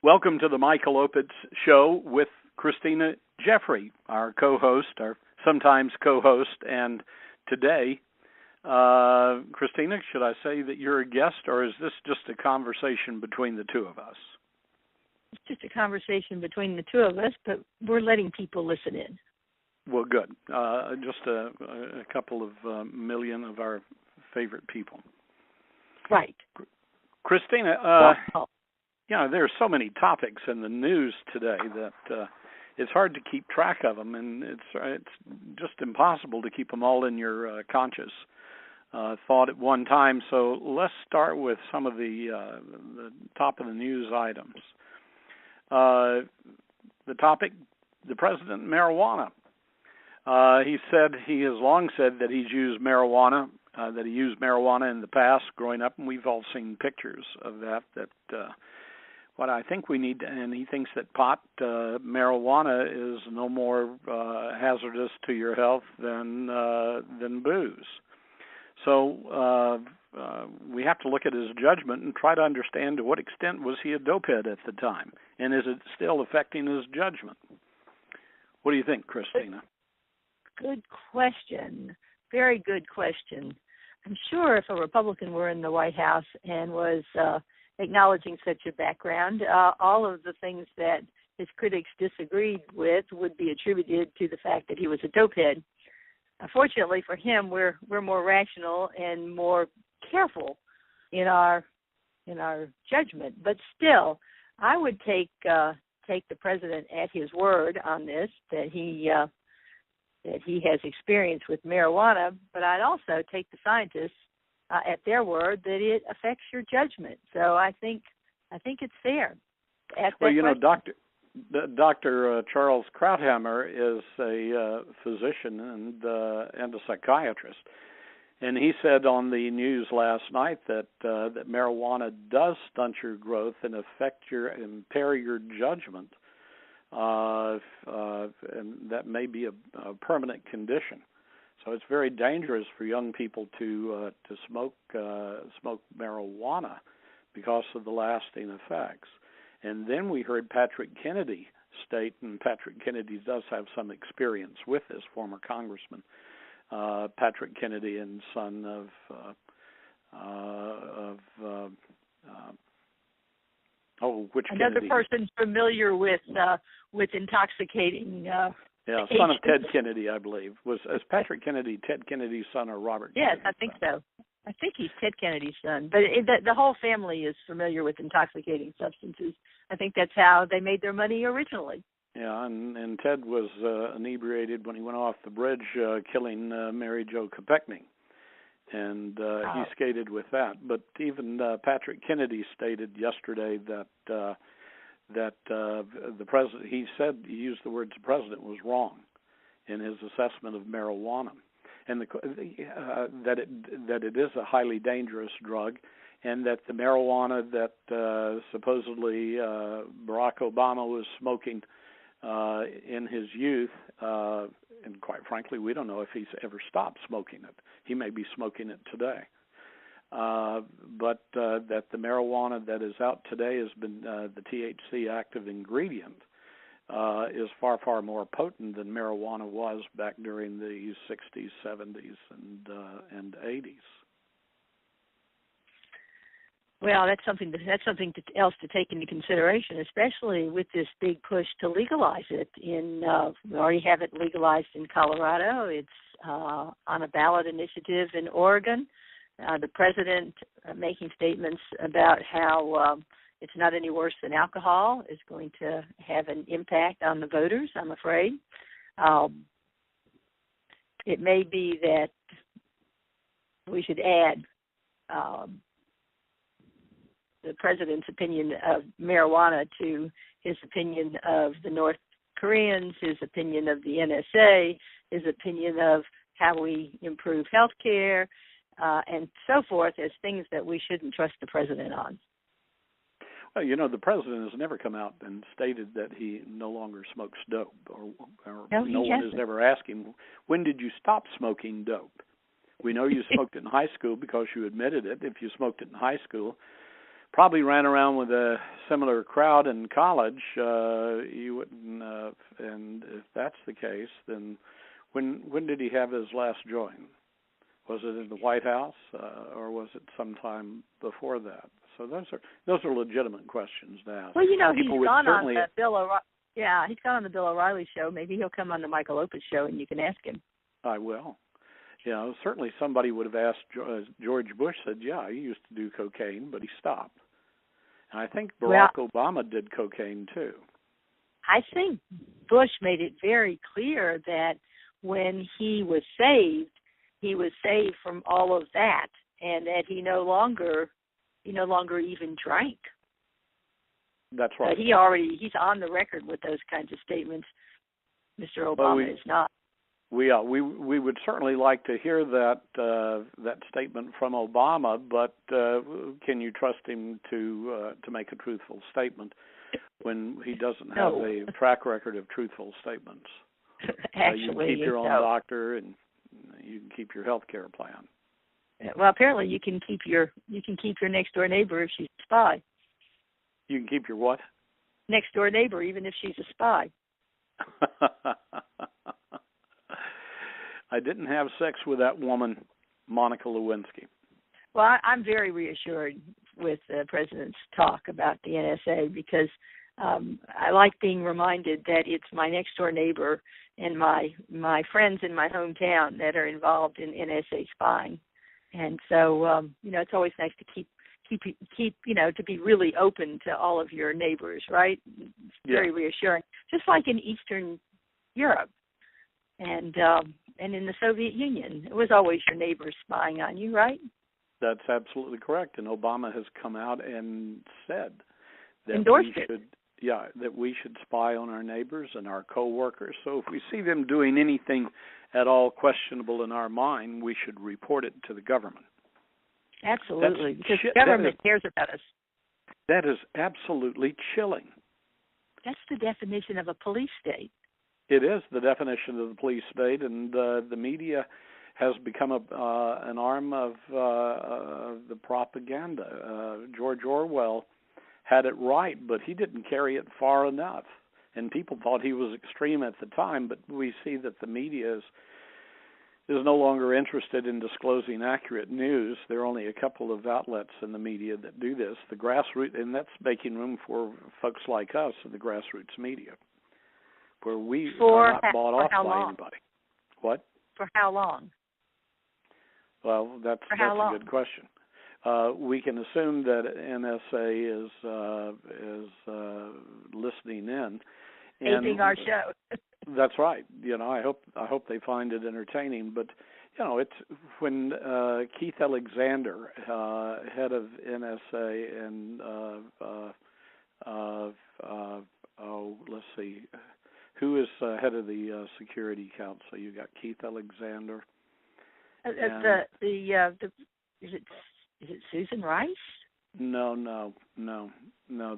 Welcome to the Michael Opitz Show with Christina Jeffrey, our co-host, our sometimes co-host, and today, Christina, should I say that you're a guest, or is this just a conversation between the two of us? It's just a conversation between the two of us, but we're letting people listen in. Well, good. Just a couple of million of our favorite people. Right. Christina, there's so many topics in the news today that it's hard to keep track of them, and it's just impossible to keep them all in your conscious thought at one time. So let's start with some of the top of the news items. The topic, the president, marijuana. He has long said that he's used marijuana, that he used marijuana in the past growing up, and we've all seen pictures of that. What I think we need, and he thinks that marijuana is no more hazardous to your health than booze. So we have to look at his judgment and try to understand to what extent was he a dopehead at the time, and is it still affecting his judgment? What do you think, Christina? Good question. Very good question. I'm sure if a Republican were in the White House and was acknowledging such a background, all of the things that his critics disagreed with would be attributed to the fact that he was a dopehead. Fortunately for him, we're more rational and more careful in our judgment. But still, I would take the president at his word on this, that he has experience with marijuana. But I'd also take the scientists at their word that it affects your judgment. So I think it's fair. Dr. Charles Krauthammer is a physician and a psychiatrist, and he said on the news last night that marijuana does stunt your growth and impair your judgment, and that may be a permanent condition. So it's very dangerous for young people to smoke marijuana because of the lasting effects. And then we heard Patrick Kennedy state, and Patrick Kennedy does have some experience with this, former congressman, Patrick Kennedy and son of which another Kennedy? Person familiar with intoxicating. Son of Ted Kennedy, I believe. Is Patrick Kennedy Ted Kennedy's son or Robert Yes, Kennedy's I think son? so. I think he's Ted Kennedy's son. But the whole family is familiar with intoxicating substances. I think that's how they made their money originally. Yeah, and Ted was inebriated when he went off the bridge, killing Mary Jo Kopechne. And he skated with that. But even Patrick Kennedy stated yesterday that the president, he used the words the president was wrong in his assessment of marijuana, and that it is a highly dangerous drug, and that the marijuana that supposedly Barack Obama was smoking in his youth, and quite frankly, we don't know if he's ever stopped smoking it. He may be smoking it today. But that the marijuana that is out today has been the THC active ingredient is far, far more potent than marijuana was back during the 60s, 70s, and 80s. Well, that's something else to take into consideration, especially with this big push to legalize it. We already have it legalized in Colorado. It's on a ballot initiative in Oregon. The president making statements about how it's not any worse than alcohol is going to have an impact on the voters, I'm afraid. It may be that we should add the president's opinion of marijuana to his opinion of the North Koreans, his opinion of the NSA, his opinion of how we improve health care, and so forth, as things that we shouldn't trust the president on. Well, the president has never come out and stated that he no longer smokes dope, or no one has ever asked him, when did you stop smoking dope? We know you smoked it in high school because you admitted it, if you smoked it in high school. probably ran around with a similar crowd in college. You wouldn't, and if that's the case, then when did he have his last join? Was it in the White House, or was it sometime before that? So those are legitimate questions to ask. Well, you know, People he's would gone certainly, on the Bill O'Reilly. Yeah, he's gone on the Bill O'Reilly show. Maybe he'll come on the Michael Opitz show, and you can ask him. I will. You know, certainly somebody would have asked. George Bush said, "Yeah, he used to do cocaine, but he stopped." And I think Barack Obama did cocaine too. I think Bush made it very clear that when he was saved from all of that, and that he no longer even drank. That's right. But he's on the record with those kinds of statements. Mr. Obama is not. We would certainly like to hear that statement from Obama, but can you trust him to make a truthful statement when he doesn't have a track record of truthful statements? Actually, you can keep your own doctor, and you can keep your health care plan. Well, apparently you can keep your next door neighbor if she's a spy. You can keep your what? Next door neighbor, even if she's a spy. I didn't have sex with that woman, Monica Lewinsky. Well, I'm very reassured with the president's talk about the NSA because I like being reminded that it's my next door neighbor and my friends in my hometown that are involved in NSA spying, and so it's always nice to keep to be really open to all of your neighbors, right? It's very reassuring. Just like in Eastern Europe and in the Soviet Union, it was always your neighbors spying on you, right? That's absolutely correct. And Obama has come out and said that that we should spy on our neighbors and our coworkers. So if we see them doing anything at all questionable in our mind, we should report it to the government. Absolutely, because the government cares about us. That is absolutely chilling. That's the definition of a police state. It is the definition of the police state, and the media has become an arm of the propaganda. George Orwell had it right, but he didn't carry it far enough. And people thought he was extreme at the time, but we see that the media is no longer interested in disclosing accurate news. There are only a couple of outlets in the media that do this. The grassroots, and that's making room for folks like us in the grassroots media, where we are not bought off by anybody. What? For how long? Well, that's a good question. We can assume that NSA is listening in, taping our show. That's right. I hope they find it entertaining. But it's when Keith Alexander, head of NSA, and let's see, who is head of the Security Council? You got Keith Alexander. Is it Susan Rice? No.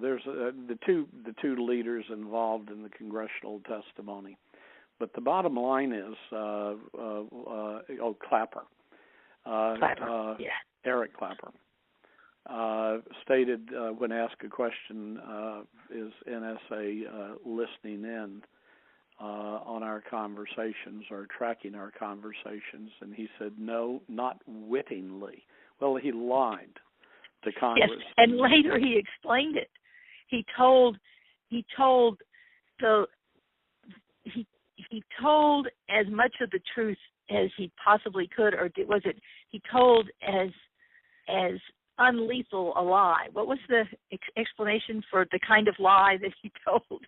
There's the two leaders involved in the congressional testimony, but the bottom line is Clapper. Eric Clapper stated when asked a question, is NSA listening in on our conversations or tracking our conversations? And he said, no, not wittingly. Well, he lied to Congress. Yes, and later he explained it. He told as much of the truth as he possibly could, or was it he told as unlethal a lie? What was the explanation for the kind of lie that he told?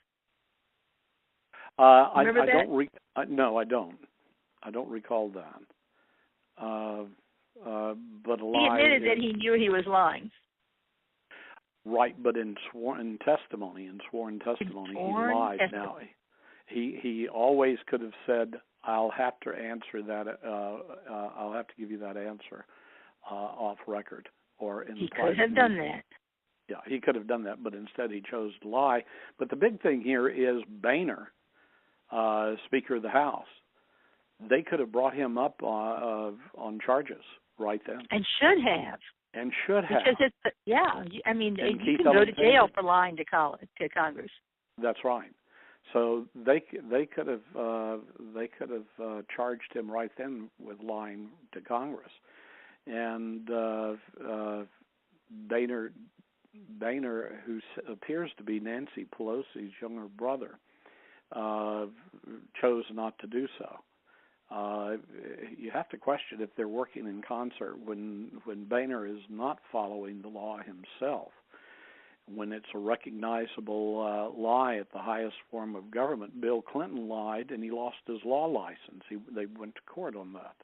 Remember that? No, I don't. I don't recall that. But a lie. He admitted that he knew he was lying. Right, but in sworn testimony, he lied. Now, he always could have said, "I'll have to answer that. I'll have to give you that answer off record or in." He could have done that. Yeah, he could have done that, but instead he chose to lie. But the big thing here is Boehner, Speaker of the House. They could have brought him up on charges right then. And should have. And should have. Because I mean, you can go to jail for lying to Congress. That's right. So they could have charged him right then with lying to Congress, and Boehner, who appears to be Nancy Pelosi's younger brother, chose not to do so. You have to question if they're working in concert when Boehner is not following the law himself. When it's a recognizable lie at the highest form of government. Bill Clinton lied, and he lost his law license. They went to court on that.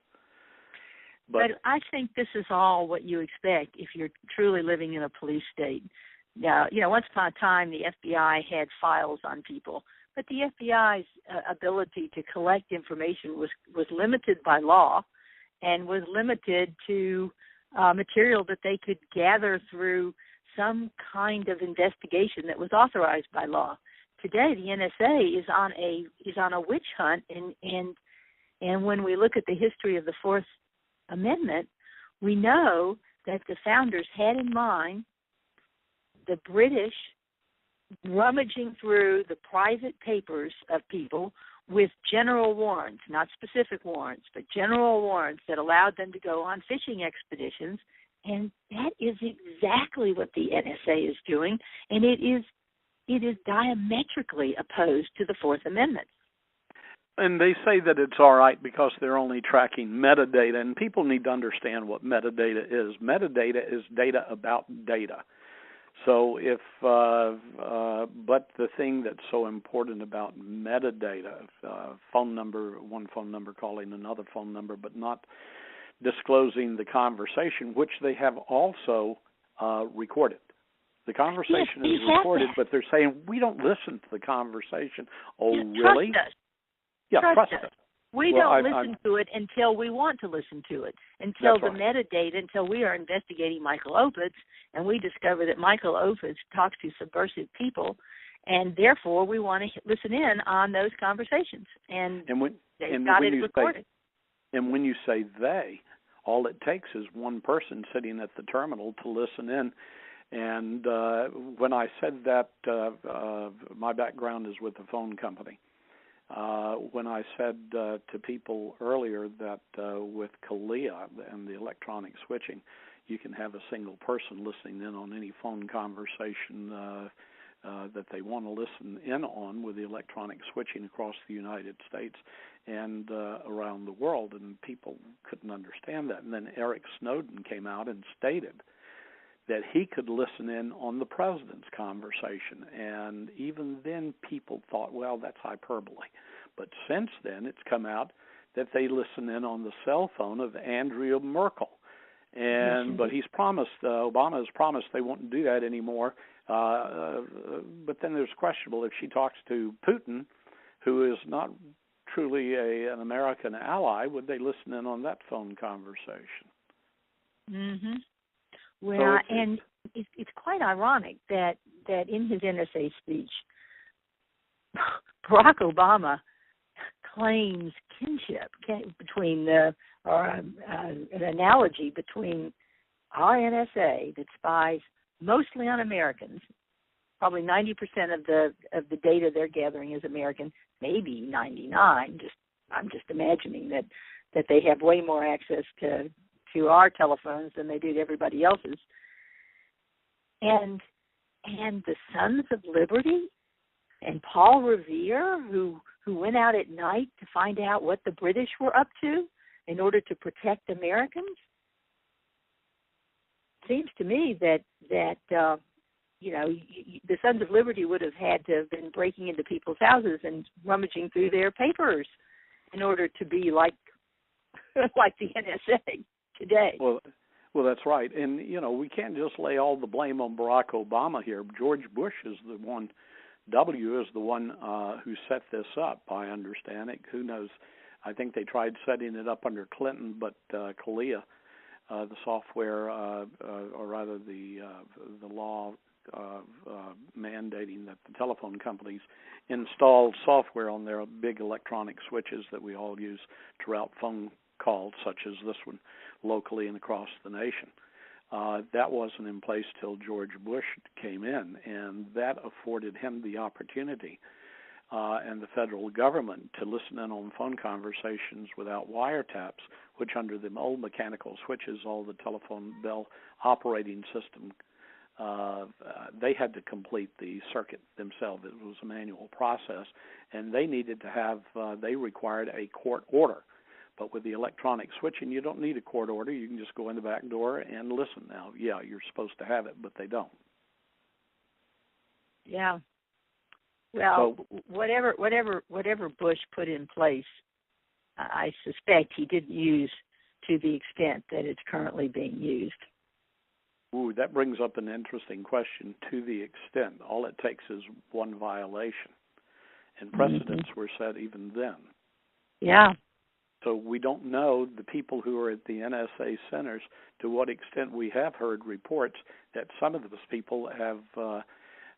But I think this is all what you expect if you're truly living in a police state. Now, once upon a time, the FBI had files on people, but the FBI's ability to collect information was limited by law and was limited to material that they could gather through some kind of investigation that was authorized by law. Today, the NSA is on a witch hunt, and when we look at the history of the Fourth Amendment, we know that the founders had in mind the British rummaging through the private papers of people with general warrants, not specific warrants, but general warrants that allowed them to go on fishing expeditions. And that is exactly what the NSA is doing, and it is diametrically opposed to the Fourth Amendment. And they say that it's all right because they're only tracking metadata, and people need to understand what metadata is. Metadata is data about data. So but the thing that's so important about metadata, one phone number calling another phone number, but not disclosing the conversation, which they have also recorded. The conversation is recorded, but they're saying, we don't listen to the conversation. Oh, really? Trust us. Yeah, trust us. We don't listen to it until we want to listen to it, until the metadata, until we are investigating Michael Opitz, and we discover that Michael Opitz talks to subversive people, and therefore we want to listen in on those conversations. And they've got it recorded. And when you say they, all it takes is one person sitting at the terminal to listen in. And when I said that, my background is with a phone company. When I said to people earlier that with CALEA and the electronic switching, you can have a single person listening in on any phone conversation that they want to listen in on with the electronic switching across the United States and around the world, and people couldn't understand that. And then Eric Snowden came out and stated that he could listen in on the president's conversation. And even then people thought, well, that's hyperbole. But since then it's come out that they listen in on the cell phone of Andrea Merkel. And but he's promised, Obama has promised they won't do that anymore. But then there's questionable if she talks to Putin, who is not truly an American ally, would they listen in on that phone conversation? Mm-hmm. Well, and it's quite ironic that in his NSA speech, Barack Obama claims kinship between an analogy between our NSA that spies mostly on Americans. Probably 90% of the data they're gathering is American, maybe 99. I'm just imagining that they have way more access to our telephones than they do to everybody else's. And the Sons of Liberty and Paul Revere, who went out at night to find out what the British were up to in order to protect Americans. Seems to me that the Sons of Liberty would have had to have been breaking into people's houses and rummaging through their papers in order to be like the NSA today. Well, that's right. And, we can't just lay all the blame on Barack Obama here. George Bush is the one, W is the one who set this up, I understand it. Who knows? I think they tried setting it up under Clinton, but CALEA, the software, or rather the law mandating that the telephone companies install software on their big electronic switches that we all use to route phone calls, such as this one, locally and across the nation. That wasn't in place till George Bush came in, and that afforded him the opportunity and the federal government to listen in on phone conversations without wiretaps, which under the old mechanical switches, all the telephone bell operating system, they had to complete the circuit themselves. It was a manual process, and they needed to have, they required a court order. But with the electronic switching, you don't need a court order. You can just go in the back door and listen. Now, yeah, you're supposed to have it, but they don't. Yeah. Well, So, whatever Bush put in place, I suspect he didn't use to the extent that it's currently being used. Ooh, that brings up an interesting question. To the extent, all it takes is one violation, and precedents were set even then. Yeah. So we don't know, the people who are at the NSA centers, to what extent we have heard reports that some of those people have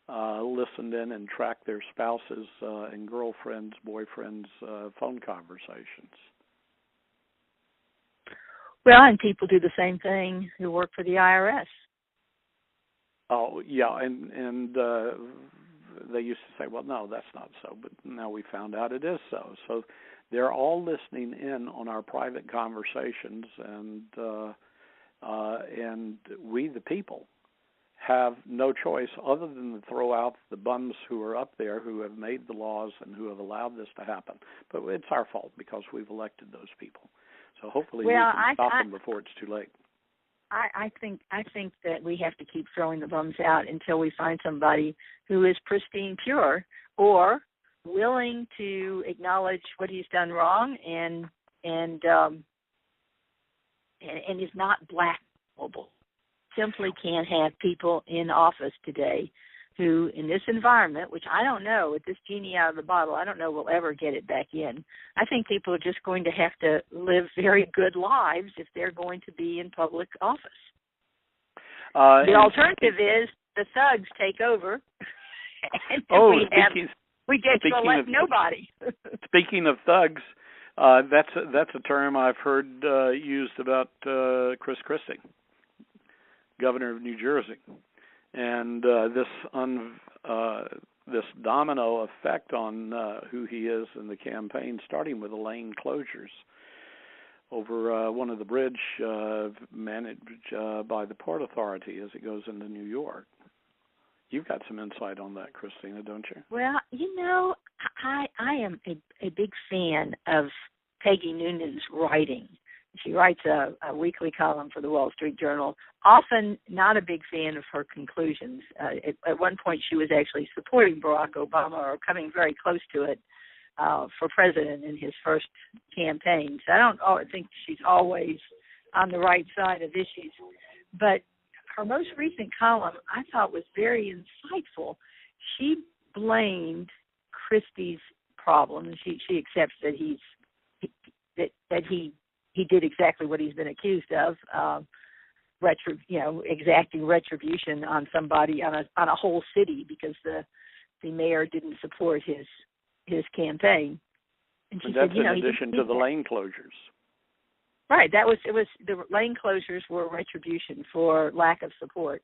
listened in and tracked their spouses' and girlfriends, boyfriends' phone conversations. Well, and people do the same thing who work for the IRS. Oh, yeah, and they used to say, well, no, that's not so, but now we found out it is so. So they're all listening in on our private conversations, and we, the people, have no choice other than to throw out the bums who are up there who have made the laws and who have allowed this to happen. But it's our fault because we've elected those people. So hopefully we can stop them before it's too late. I think that we have to keep throwing the bums out until we find somebody who is pristine pure or willing to acknowledge what he's done wrong and is not blackmailable. Simply can't have people in office today who, in this environment, which I don't know, with this genie out of the bottle, I don't know we'll ever get it back in. I think people are just going to have to live very good lives if they're going to be in public office. The alternative is the thugs take over, and we get to elect nobody. Speaking of thugs, that's a term I've heard used about Chris Christie, governor of New Jersey. And this domino effect on who he is in the campaign, starting with the lane closures over one of the bridge managed by the Port Authority as it goes into New York. You've got some insight on that, Christina, don't you? Well, you know, I am a big fan of Peggy Noonan's writing. She writes a weekly column for the Wall Street Journal, often not a big fan of her conclusions. At one point, she was actually supporting Barack Obama or coming very close to it for president in his first campaign. So I think she's always on the right side of issues. But her most recent column, I thought, was very insightful. She blamed Christie's problem, and she accepts that he did exactly what he's been accused of, exacting retribution on somebody, on a whole city, because the mayor didn't support his campaign. And she that's said, in addition to the lane closures. Right. It was the lane closures were retribution for lack of support.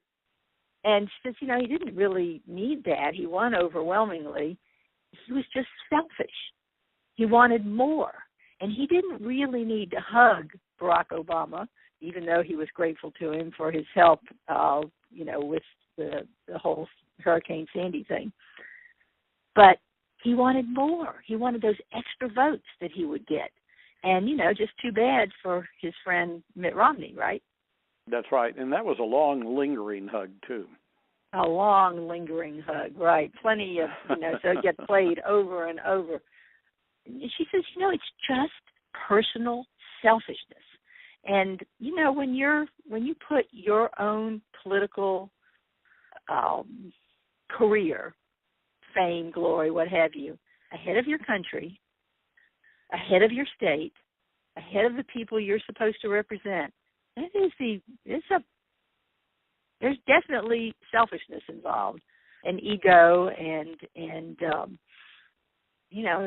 And she says, he didn't really need that. He won overwhelmingly. He was just selfish. He wanted more. And he didn't really need to hug Barack Obama, even though he was grateful to him for his help, with the whole Hurricane Sandy thing. But he wanted more. He wanted those extra votes that he would get. And, just too bad for his friend Mitt Romney, right? That's right. And that was a long, lingering hug, too. A long, lingering hug, right. Plenty of, so it gets played over and over. She says, it's just personal selfishness. And, when you put your own political career, fame, glory, what have you, ahead of your country, ahead of your state, ahead of the people you're supposed to represent, there's definitely selfishness involved, and ego, and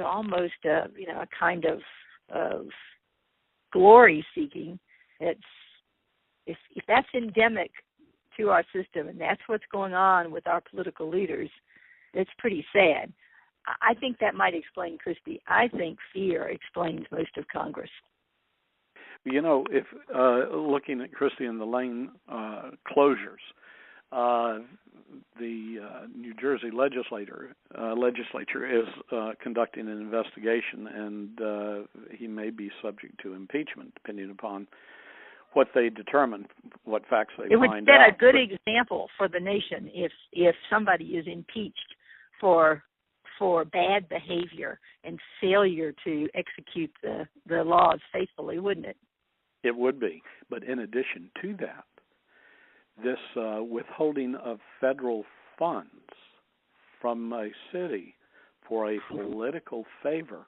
almost a kind of glory seeking. if that's endemic to our system and that's what's going on with our political leaders, it's pretty sad. I think that might explain, Christy. I think fear explains most of Congress. You know, if looking at Christy and the lane closures, the New Jersey legislature is conducting an investigation, and he may be subject to impeachment, depending upon what they determine, what facts they find out. It would set a good example for the nation if somebody is impeached for bad behavior and failure to execute the laws faithfully, wouldn't it? It would be. But in addition to that, this withholding of federal funds from a city for a political favor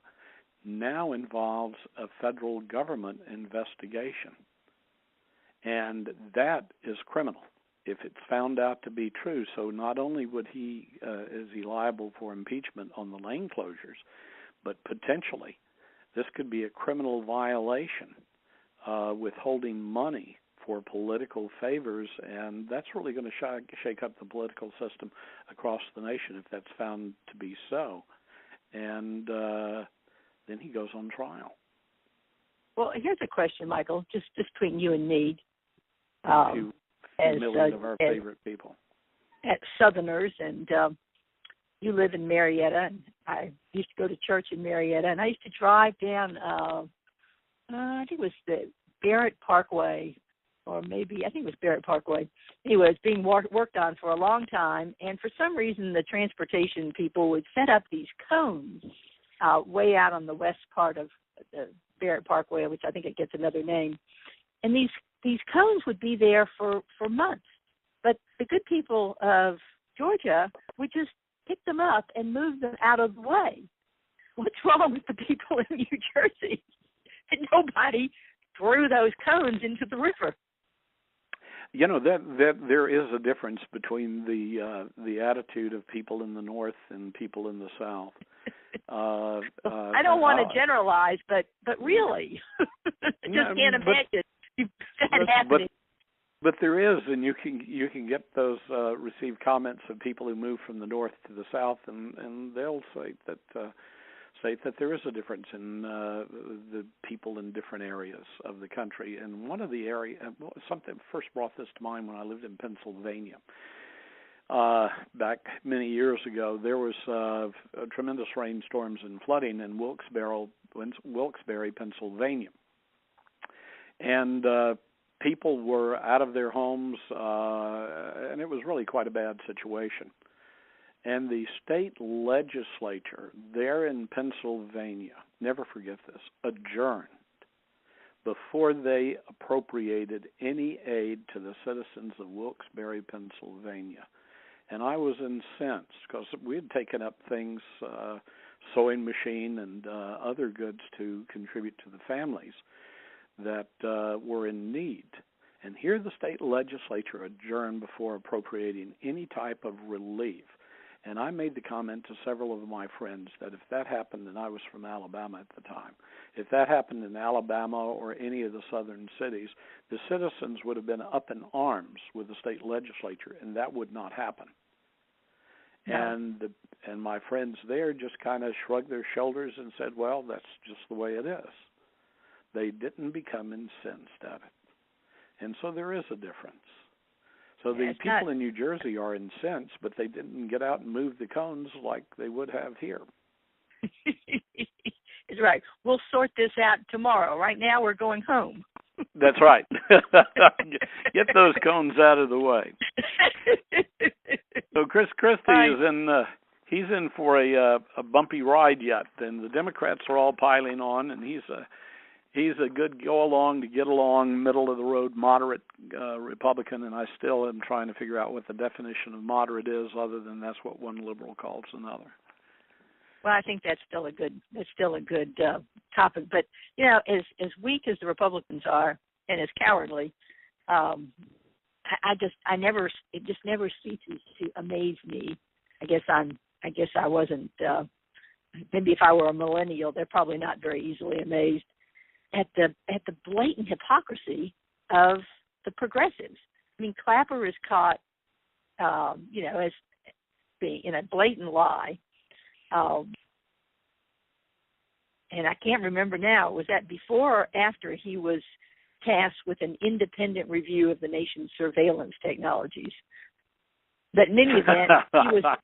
now involves a federal government investigation. And that is criminal if it's found out to be true. So not only is he liable for impeachment on the lane closures, but potentially this could be a criminal violation, withholding money for political favors, and that's really going to shake up the political system across the nation if that's found to be so. And then he goes on trial. Well, here's a question, Michael, just between you and me. A few million of our favorite people. As Southerners, and you live in Marietta, and I used to go to church in Marietta, and I used to drive down, I think it was the Barrett Parkway, or maybe, I think it was Barrett Parkway. Anyway, it's being worked on for a long time, and for some reason the transportation people would set up these cones way out on the west part of the Barrett Parkway, which I think it gets another name. And these cones would be there for months. But the good people of Georgia would just pick them up and move them out of the way. What's wrong with the people in New Jersey? And nobody threw those cones into the river. You know, that there is a difference between the attitude of people in the North and people in the South. I don't want to generalize, but really, I just can't imagine that happening. But there is, and you can get those received comments of people who move from the North to the South, and they'll say that there is a difference in the people in different areas of the country. And one of the areas, something first brought this to mind when I lived in Pennsylvania. Back many years ago, there was tremendous rainstorms and flooding in Wilkes-Barre, Pennsylvania. And people were out of their homes, and it was really quite a bad situation. And the state legislature there in Pennsylvania, never forget this, adjourned before they appropriated any aid to the citizens of Wilkes-Barre, Pennsylvania. And I was incensed because we had taken up things, sewing machine and other goods to contribute to the families that were in need. And here the state legislature adjourned before appropriating any type of relief. And I made the comment to several of my friends that if that happened, and I was from Alabama at the time, if that happened in Alabama or any of the southern cities, the citizens would have been up in arms with the state legislature, and that would not happen. No. And my friends there just kind of shrugged their shoulders and said, well, that's just the way it is. They didn't become incensed at it. And so there is a difference. So the people in New Jersey are incensed, but they didn't get out and move the cones like they would have here. It's right. We'll sort this out tomorrow. Right now we're going home. That's right. Get those cones out of the way. So Christie is in. He's in for a bumpy ride yet, and the Democrats are all piling on, and he's a good go-along to get along, middle-of-the-road, moderate Republican, and I still am trying to figure out what the definition of moderate is, other than that's what one liberal calls another. Well, I think that's still a good topic. But you know, as weak as the Republicans are, and as cowardly, it just never ceases to amaze me. I guess I wasn't. Maybe if I were a millennial, they're probably not very easily amazed at the blatant hypocrisy of the progressives. I mean, Clapper is caught, as being in a blatant lie. And I can't remember now, was that before or after he was tasked with an independent review of the nation's surveillance technologies? But in any event,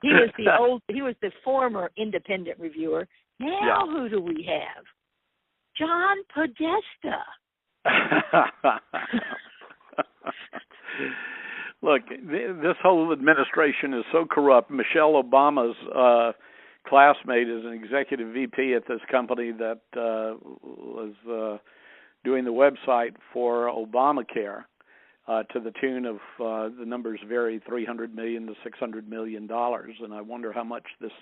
he was the former independent reviewer. Now who do we have? John Podesta. Look, this whole administration is so corrupt. Michelle Obama's classmate is an executive VP at this company that was doing the website for Obamacare to the tune of, the numbers vary, $300 million to $600 million. And I wonder how much this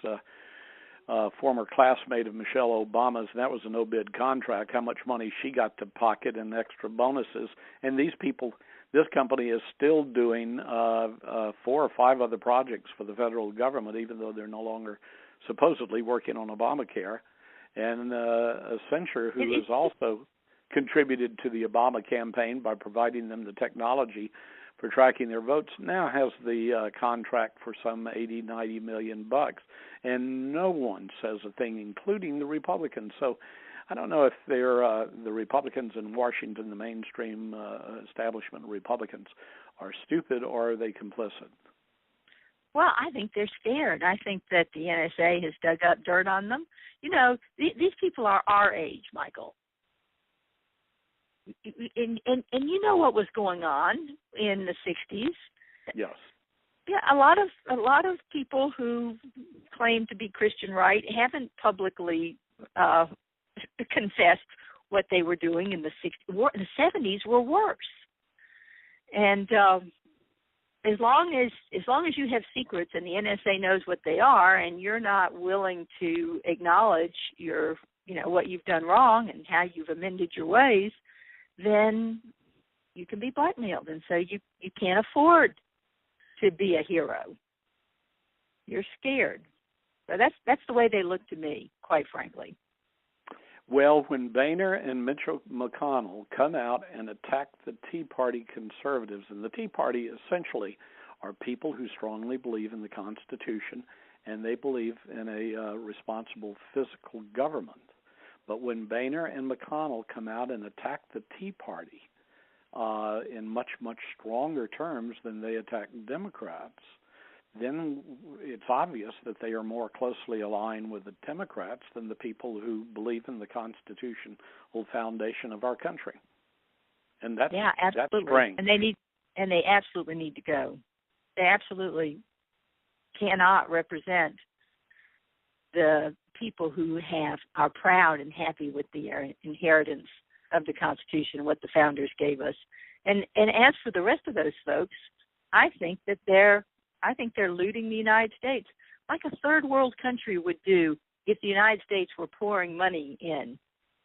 former classmate of Michelle Obama's, and that was a no-bid contract, how much money she got to pocket in extra bonuses. And these people, this company is still doing 4 or 5 other projects for the federal government, even though they're no longer supposedly working on Obamacare. And Accenture, who has also contributed to the Obama campaign by providing them the technology for tracking their votes, now has the contract for some $80-90 million, and no one says a thing, including the Republicans. So I don't know if they're the Republicans in Washington, the mainstream establishment Republicans, are stupid or are they complicit? Well, I think they're scared. I think that the NSA has dug up dirt on them. You know, these people are our age, Michael. And you know what was going on in the 60s? Yes. Yeah, a lot of people who claim to be Christian right haven't publicly confessed what they were doing in the 60s. The 70s were worse. And as long as you have secrets and the NSA knows what they are, and you're not willing to acknowledge what you've done wrong and how you've amended your ways, then you can be blackmailed. And so you can't afford to be a hero. You're scared. So that's the way they look to me, quite frankly. Well, when Boehner and Mitch McConnell come out and attack the Tea Party conservatives, and the Tea Party essentially are people who strongly believe in the Constitution and they believe in a responsible physical government. But when Boehner and McConnell come out and attack the Tea Party in much, much stronger terms than they attack Democrats, then it's obvious that they are more closely aligned with the Democrats than the people who believe in the constitutional foundation of our country. And that's absolutely. That's strange. And they absolutely need to go. They absolutely cannot represent the people who are proud and happy with the inheritance of the Constitution, what the founders gave us. And as for the rest of those folks, I think they're looting the United States like a third world country would do if the United States were pouring money in.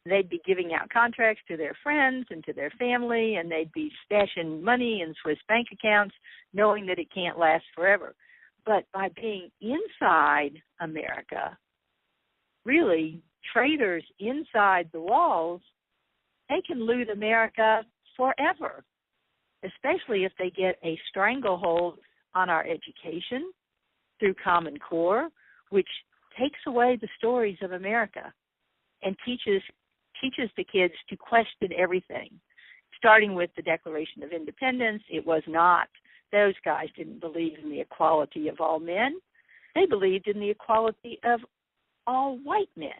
They'd be giving out contracts to their friends and to their family, and they'd be stashing money in Swiss bank accounts, knowing that it can't last forever. But by being inside America, really traitors inside the walls, they can loot America forever, especially if they get a stranglehold on our education through Common Core, which takes away the stories of America and teaches the kids to question everything, starting with the Declaration of Independence. It was not. Those guys didn't believe in the equality of all men. They believed in the equality of all white men.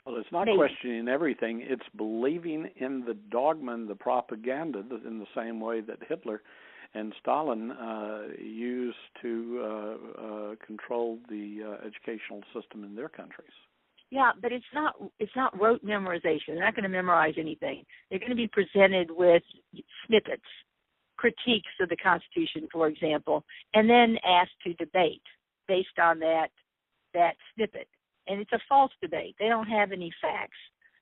Well, it's not questioning everything. It's believing in the dogma and the propaganda in the same way that Hitler and Stalin used to control the educational system in their countries. Yeah, but it's not rote memorization. They're not going to memorize anything. They're going to be presented with snippets, critiques of the Constitution, for example, and then asked to debate based on that snippet. And it's a false debate. They don't have any facts.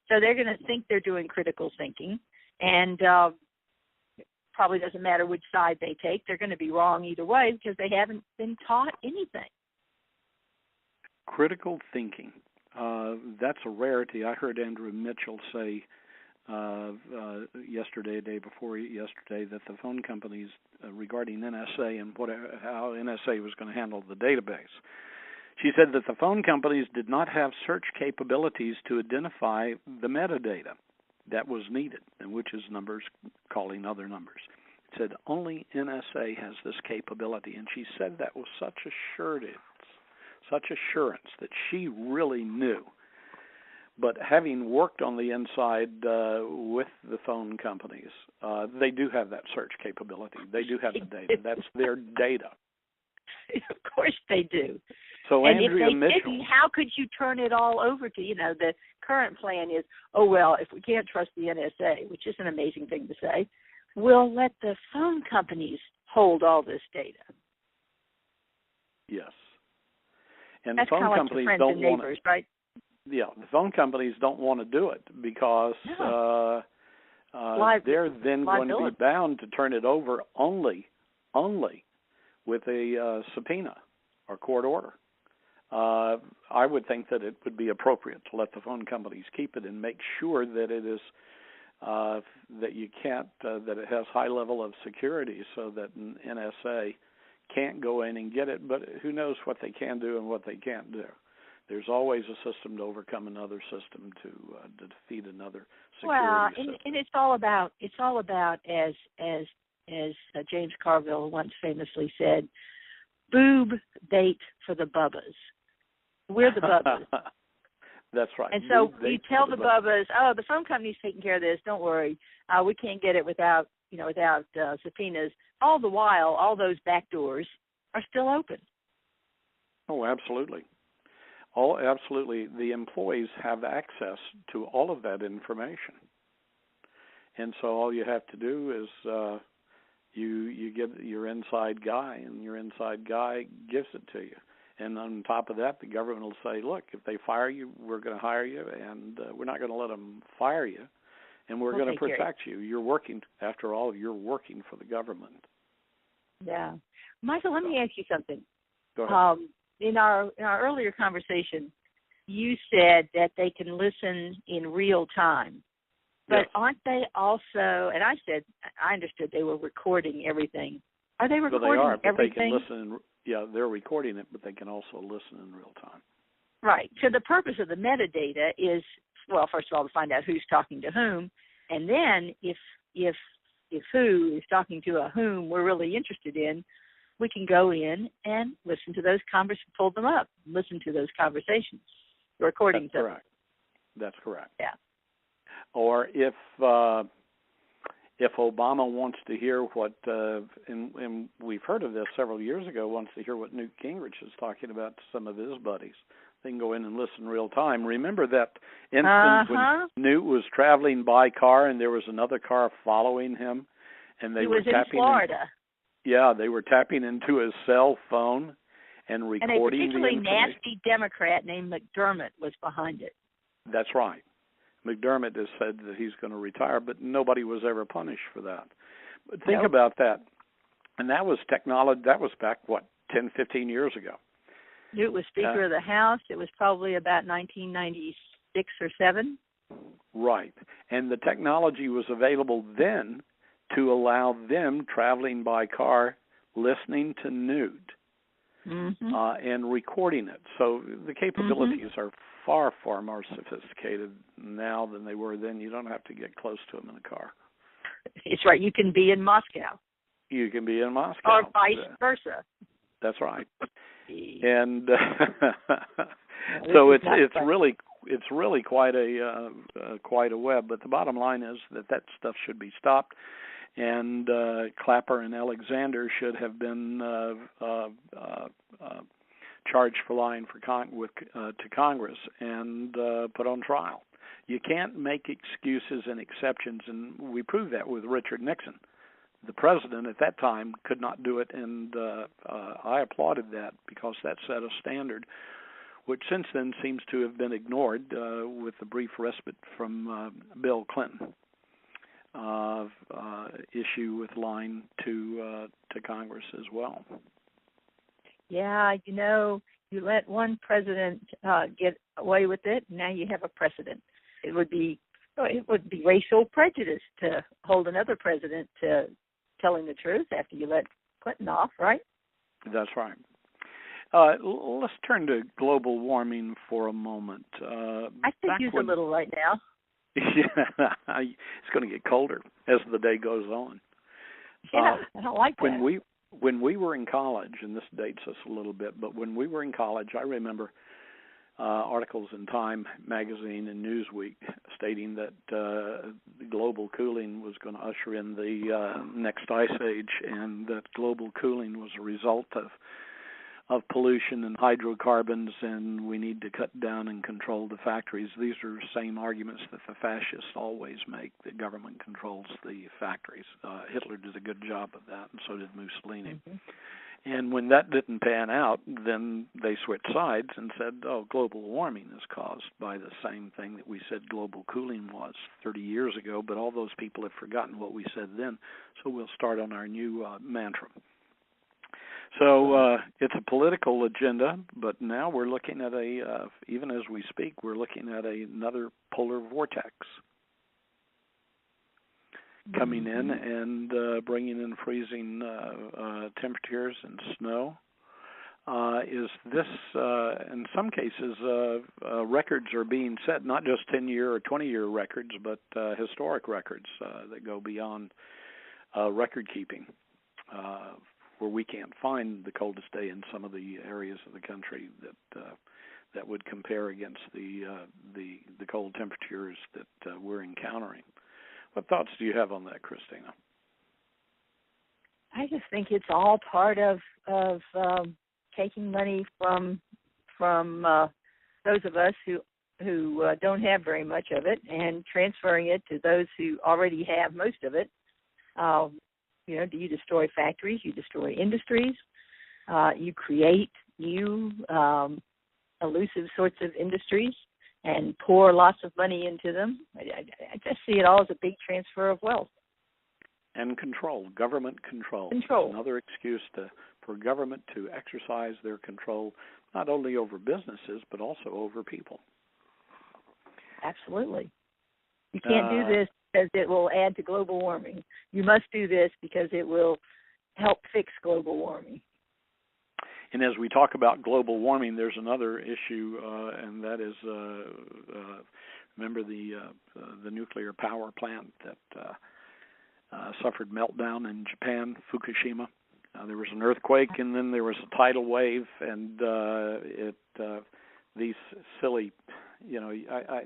So they're going to think they're doing critical thinking, and probably doesn't matter which side they take. They're going to be wrong either way because they haven't been taught anything. Critical thinking. That's a rarity. I heard Andrew Mitchell say yesterday, day before yesterday, that the phone companies regarding NSA and how NSA was going to handle the database. She said that the phone companies did not have search capabilities to identify the metadata that was needed, and which is numbers calling other numbers. It said only NSA has this capability, and she said that with such assurance that she really knew. But having worked on the inside with the phone companies, they do have that search capability. They do have the data. That's their data. Of course they do. So and Andrea if they Mitchell, didn't, how could you turn it all over to, the current plan is, oh, well, if we can't trust the NSA, which is an amazing thing to say, we'll let the phone companies hold all this data. Yes. And that's the phone kind of companies like your friends don't and neighbors, right? Yeah, the phone companies don't want to do it because they're then going to be bound to turn it over only with a subpoena or court order. I would think that it would be appropriate to let the phone companies keep it and make sure that it is that you can't that it has high level of security, so that an NSA can't go in and get it. But who knows what they can do and what they can't do. There's always a system to overcome another system to defeat another security system. And it's all about as James Carville once famously said, boob bait for the bubbas. We're the bubbas. That's right. And so you tell the bubbas, oh, the phone company's taking care of this. Don't worry, we can't get it without subpoenas. All the while, all those back doors are still open. Oh, absolutely. Oh, absolutely. The employees have access to all of that information, and so all you have to do is you get your inside guy, and your inside guy gives it to you. And on top of that, the government will say, look, if they fire you, we're going to hire you, and we're not going to let them fire you, and we're going to protect you. You're working, after all, you're working for the government. Yeah. Michael, let me ask you something. Go ahead. In our earlier conversation, you said that they can listen in real time. But yes. Aren't they also, and I said, I understood they were recording everything. Are they recording everything? Well, they are, but everything? they can listen. Yeah, they're recording it, but they can also listen in real time. Right. So the purpose of the metadata is, well, first of all, to find out who's talking to whom, and then if who is talking to a whom we're really interested in, we can go in and listen to those pull them up, listen to those conversations, recordings. That's correct. That's correct. Yeah. Or if Obama wants to hear what, and we've heard of this several years ago, wants to hear what Newt Gingrich is talking about to some of his buddies, they can go in and listen real time. Remember that instance when Newt was traveling by car and there was another car following him, and they were tapping in Florida. They were tapping into his cell phone and recording the information. And a particularly nasty Democrat named McDermott was behind it. That's right. McDermott has said that he's going to retire, but nobody was ever punished for that. But think about that. And that was technology. That was back, 10, 15 years ago. Newt was Speaker of the House. It was probably about 1996 or 7. Right. And the technology was available then to allow them traveling by car, listening to Newt, and recording it. So the capabilities are far, far more sophisticated now than they were then. You don't have to get close to them in a car. It's right. You can be in Moscow. You can be in Moscow. Or vice versa. That's right. And so it's really quite a web. But the bottom line is that stuff should be stopped. And Clapper and Alexander should have been charged for lying to Congress and put on trial. You can't make excuses and exceptions, and we proved that with Richard Nixon. The president at that time could not do it, and I applauded that because that set a standard, which since then seems to have been ignored with the brief respite from Bill Clinton. Issue with lying to Congress as well. Yeah, you let one president get away with it, now you have a precedent. It would be So it would be racial prejudice to hold another president to telling the truth after you let Clinton off, right? That's right. Let's turn to global warming for a moment. I could use a little right now. Yeah, it's going to get colder as the day goes on. Yeah, I don't like that. When we were in college, and this dates us a little bit, but when we were in college, I remember articles in Time magazine and Newsweek stating that global cooling was going to usher in the next ice age, and that global cooling was a result of pollution and hydrocarbons, and we need to cut down and control the factories. These are the same arguments that the fascists always make, that government controls the factories. Hitler did a good job of that, and so did Mussolini. Mm-hmm. And when that didn't pan out, then they switched sides and said, oh, global warming is caused by the same thing that we said global cooling was 30 years ago, but all those people have forgotten what we said then, so we'll start on our new mantra. So it's a political agenda, but now we're looking at even as we speak, we're looking at another polar vortex coming in and bringing in freezing temperatures and snow. Is this, in some cases, records are being set, not just 10-year or 20-year records, but historic records that go beyond record keeping, where we can't find the coldest day in some of the areas of the country that would compare against the cold temperatures that we're encountering. What thoughts do you have on that, Christina? I just think it's all part of taking money from those of us who don't have very much of it and transferring it to those who already have most of it. Do you destroy factories? You destroy industries. You create new elusive sorts of industries and pour lots of money into them. I just see it all as a big transfer of wealth. And control, government control. Control. Another excuse for government to exercise their control not only over businesses but also over people. Absolutely. You can't do this because it will add to global warming. You must do this because it will help fix global warming. And as we talk about global warming, there's another issue, and that is, remember the nuclear power plant that suffered meltdown in Japan, Fukushima. There was an earthquake, and then there was a tidal wave, and these silly, I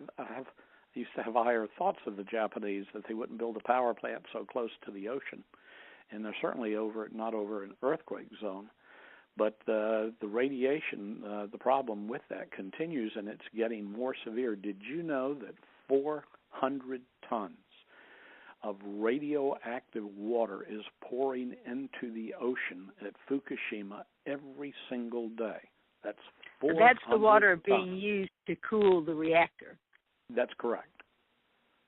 used to have higher thoughts of the Japanese that they wouldn't build a power plant so close to the ocean, and they're certainly not over an earthquake zone. But the radiation, the problem with that continues, and it's getting more severe. Did you know that 400 tons of radioactive water is pouring into the ocean at Fukushima every single day? That's 400 That's the water tons. being used to cool the reactor. That's correct.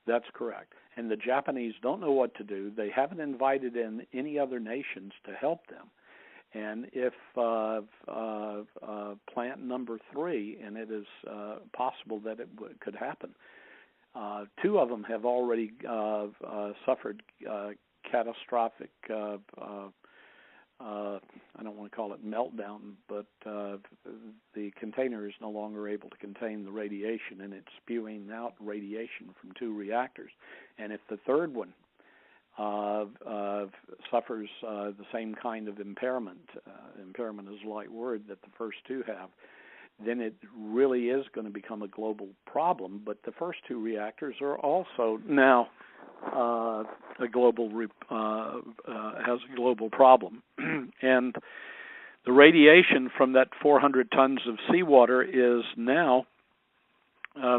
That's correct. And the Japanese don't know what to do. They haven't invited in any other nations to help them. And if plant number 3, and it is possible that it could happen, 2 of them have already suffered catastrophic, I don't want to call it meltdown, but the container is no longer able to contain the radiation, and it's spewing out radiation from 2 reactors. And if the third one suffers the same kind of impairment is a light word that the first 2 have, then it really is going to become a global problem. But the first 2 reactors are also now a global has a global problem, and the radiation from that 400 tons of seawater is now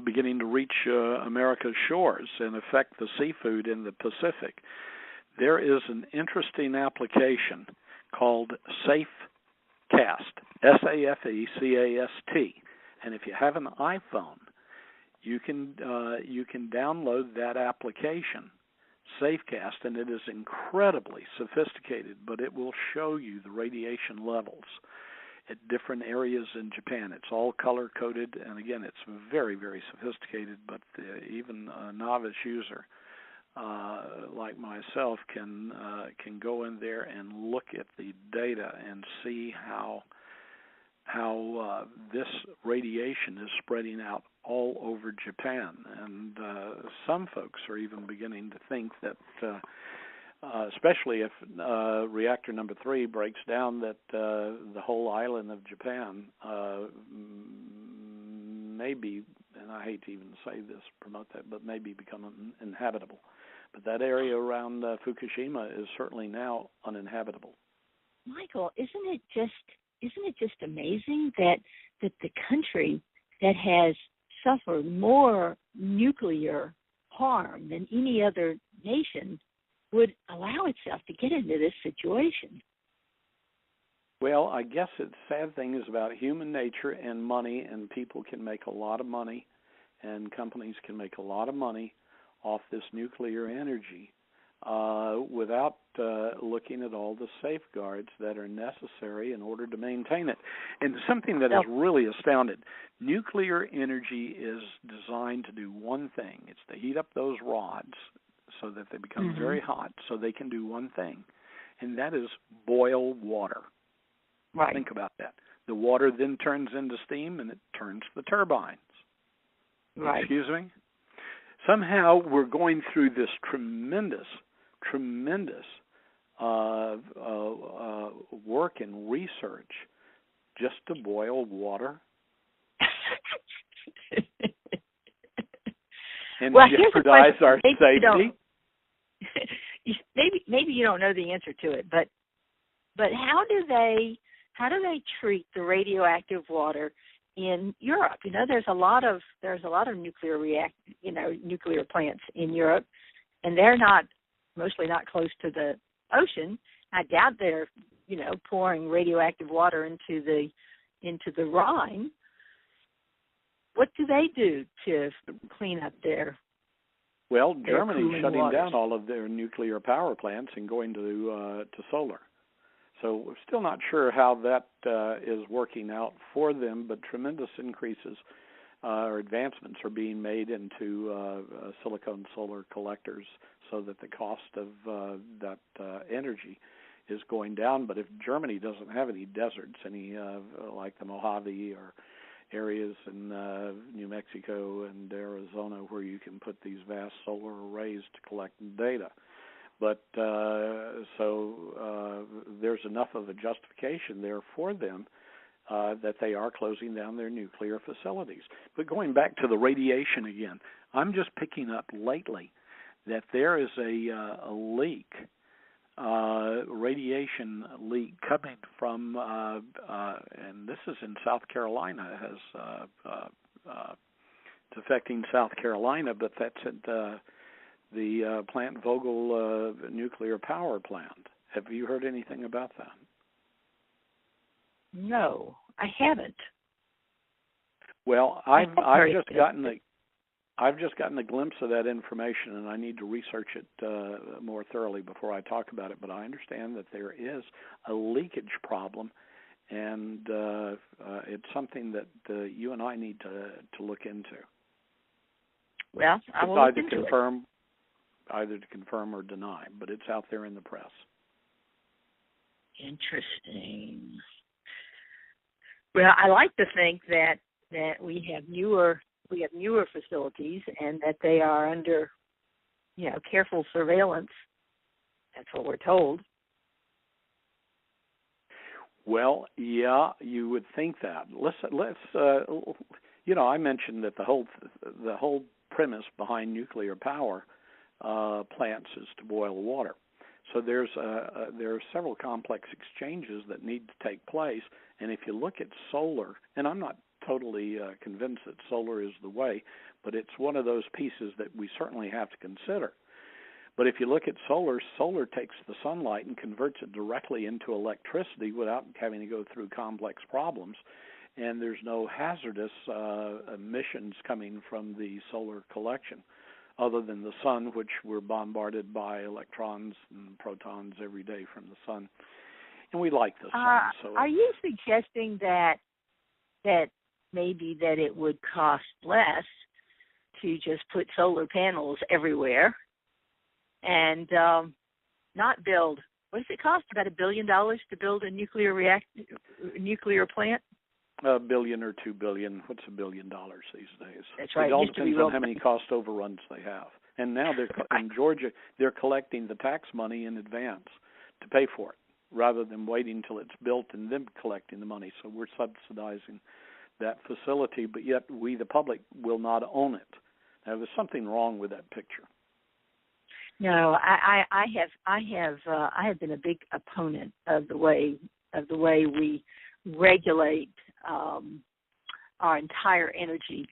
beginning to reach America's shores and affect the seafood in the Pacific. There is an interesting application called SafeCast, SAFECAST, and if you have an iPhone, you can download that application, SafeCast, and it is incredibly sophisticated, but it will show you the radiation levels. at different areas in Japan. It's all color-coded, and again, it's very, very sophisticated, but even a novice user like myself can go in there and look at the data and see how this radiation is spreading out all over Japan. And some folks are even beginning to think that, especially if reactor number 3 breaks down, that the whole island of Japan may be, and I hate to even say this, promote that, but maybe become uninhabitable. But that area around Fukushima is certainly now uninhabitable. Michael, isn't it just amazing that the country that has suffered more nuclear harm than any other nation would allow itself to get into this situation? Well, I guess the sad thing is about human nature and money, and people can make a lot of money, and companies can make a lot of money off this nuclear energy without looking at all the safeguards that are necessary in order to maintain it. And something that has really astounded, nuclear energy is designed to do one thing. It's to heat up those rods so that they become very hot, so they can do one thing, and that is boil water. Right. Think about that. The water then turns into steam, and it turns the turbines. Right. Excuse me? Somehow we're going through this tremendous work and research just to boil water and jeopardize our safety. Maybe you don't know the answer to it, but how do they treat the radioactive water in Europe? You know, there's a lot of nuclear nuclear plants in Europe, and they're mostly not close to the ocean. I doubt they're pouring radioactive water into the Rhine. What do they do to clean up their? Well, Germany's shutting waters down all of their nuclear power plants and going to solar. So we're still not sure how that is working out for them, but tremendous increases or advancements are being made into silicon solar collectors so that the cost of that energy is going down. But if Germany doesn't have any deserts, any like the Mojave or areas in New Mexico and Arizona where you can put these vast solar arrays to collect data. But so there's enough of a justification there for them that they are closing down their nuclear facilities. But going back to the radiation again, I'm just picking up lately that there is a leak, radiation leak coming from, and this is in South Carolina, it's affecting South Carolina, but that's at the Plant Vogel nuclear power plant. Have you heard anything about that? No, I haven't. Well, I've just gotten a glimpse of that information, and I need to research it more thoroughly before I talk about it. But I understand that there is a leakage problem, and it's something that you and I need to look into. Well, I will look into it. Either to confirm or deny, but it's out there in the press. Interesting. Well, I like to think that we have newer facilities and that they are under careful surveillance. That's what we're told. Well, yeah, you would think that. Let's I mentioned that the whole premise behind nuclear power plants is to boil water. So there are several complex exchanges that need to take place. And if you look at solar, and I'm not totally convinced that solar is the way, but it's one of those pieces that we certainly have to consider. But if you look at solar takes the sunlight and converts it directly into electricity without having to go through complex problems. And there's no hazardous emissions coming from the solar collection, other than the sun, which we're bombarded by electrons and protons every day from the sun. and we like the sun. So are you suggesting that maybe that it would cost less to just put solar panels everywhere and not build? What does it cost? About $1 billion to build a nuclear plant? $1 billion or $2 billion. What's $1 billion these days? That's right. It all depends on how many cost overruns they have. And now in Georgia, they're collecting the tax money in advance to pay for it, rather than waiting until it's built and then collecting the money. So we're subsidizing that facility, but yet we, the public, will not own it. Now, there's something wrong with that picture. No, I have been a big opponent of the way we regulate our entire energy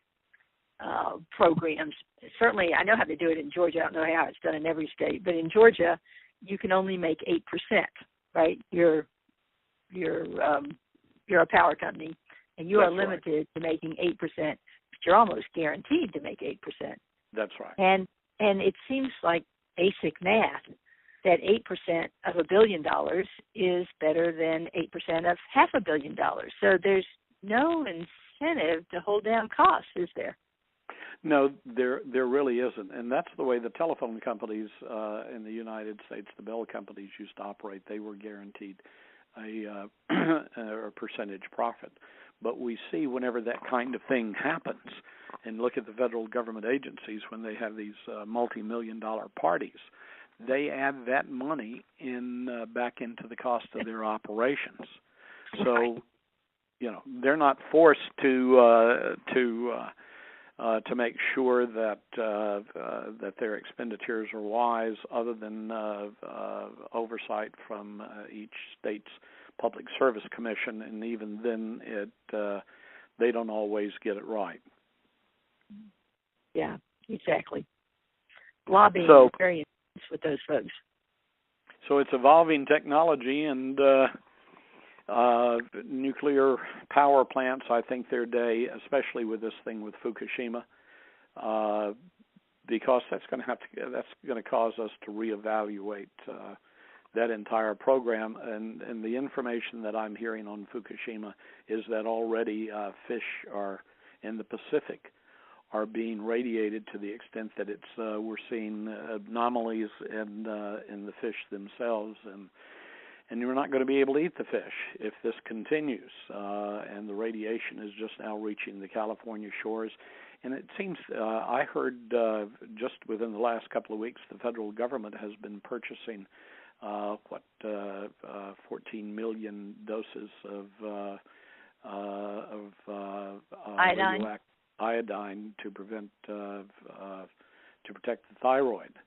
programs. Certainly, I know how to do it in Georgia. I don't know how it's done in every state, but in Georgia, you can only make 8%. Right? You're a power company, and you are limited to making 8%. But you're almost guaranteed to make 8%. That's right. And it seems like basic math that 8% of $1 billion is better than 8% of $500 million. So there's no incentive to hold down costs, is there? No, there really isn't, and that's the way the telephone companies in the United States, the bell companies, used to operate. They were guaranteed a percentage profit. But we see whenever that kind of thing happens, and look at the federal government agencies when they have these multi-million-dollar parties, they add that money back into the cost of their operations. So, they're not forced to make sure that their expenditures are wise, other than oversight from each state's public service commission, and even then, they don't always get it right. Yeah, exactly. Lobbying is very intense with those folks. So it's evolving technology, and nuclear power plants, I think their day, especially with this thing with Fukushima, because that's going to cause us to reevaluate that entire program. And the information that I'm hearing on Fukushima is that already fish are in the Pacific are being radiated to the extent that we're seeing anomalies in the fish themselves, and you're not going to be able to eat the fish if this continues. And the radiation is just now reaching the California shores. And it seems, I heard just within the last couple of weeks, the federal government has been purchasing 14 million doses of iodine to prevent to protect the thyroid.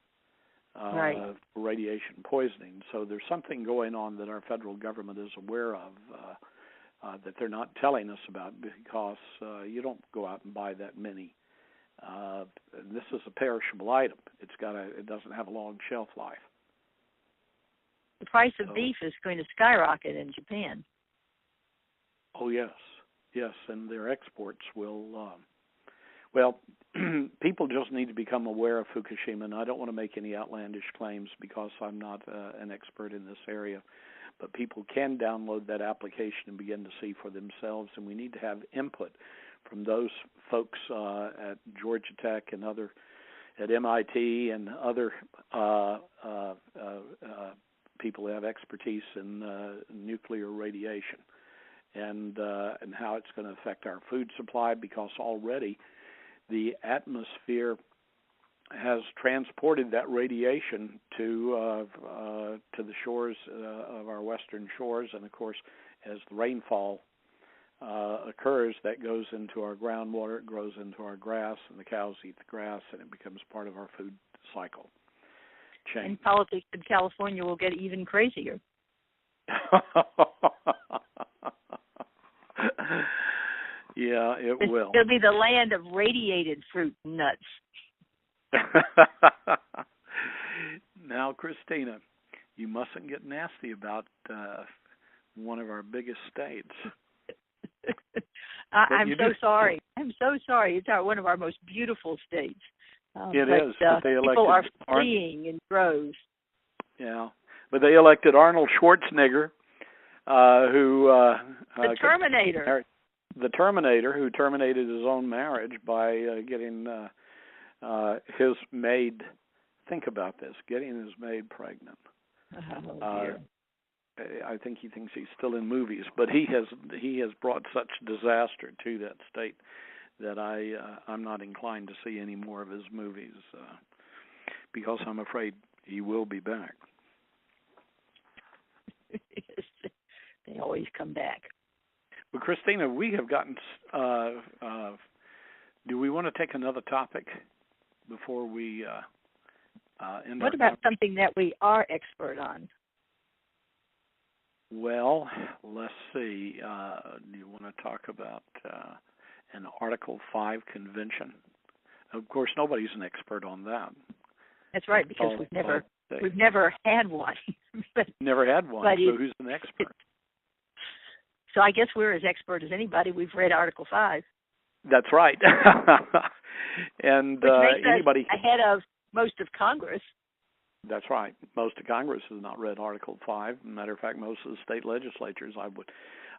Radiation poisoning. So there's something going on that our federal government is aware of that they're not telling us about, because you don't go out and buy that many. This is a perishable item. It doesn't have a long shelf life. The price of beef is going to skyrocket in Japan. Oh yes, and their exports will. People just need to become aware of Fukushima, and I don't want to make any outlandish claims because I'm not an expert in this area, but people can download that application and begin to see for themselves, and we need to have input from those folks at Georgia Tech and at MIT and other people who have expertise in nuclear radiation and how it's going to affect our food supply, because already the atmosphere has transported that radiation to the shores of our western shores, and of course, as the rainfall occurs, that goes into our groundwater, it grows into our grass, and the cows eat the grass, and it becomes part of our food cycle chain. And politics in California will get even crazier. Yeah, it will. It'll be the land of radiated fruit and nuts. Now, Christina, you mustn't get nasty about one of our biggest states. I'm so sorry. It's one of our most beautiful states. It is. But they elected, people are fleeing in droves. Yeah, but they elected Arnold Schwarzenegger the Terminator. The Terminator, who terminated his own marriage by getting his maid. Think about this: getting his maid pregnant. Oh, dear. I think he thinks he's still in movies, but he has brought such disaster to that state that I'm not inclined to see any more of his movies because I'm afraid he will be back. They always come back. Well, Christina, we have gotten. Do we want to take another topic before we end? What about something that we are expert on? Well, let's see. Do you want to talk about an Article 5 convention? Of course, nobody's an expert on that. That's right, because we've never had one. Never had one. So who's an expert? So I guess we're as expert as anybody. We've read Article 5. That's right. And which makes anybody us ahead of most of Congress. That's right. Most of Congress has not read Article 5. Matter of fact, most of the state legislatures,